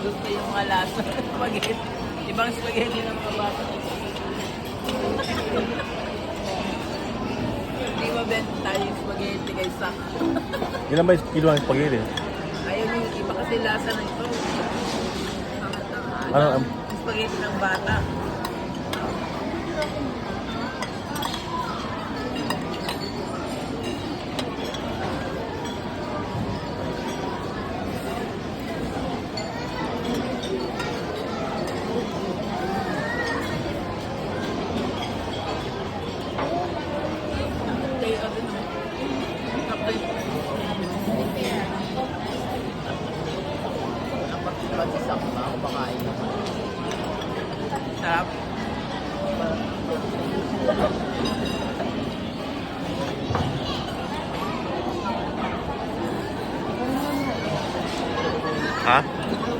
gusto yung mga lasa ng spaghetti. Ibang spaghetti ng mga bata. Hindi mabenta tayo yung spaghetti kay Sak. Ilan ba yung kilo ng spaghetti? Ayun yung iba kasi lasa ng ito. Ano, Yung spaghetti ng bata. Sarap. ha?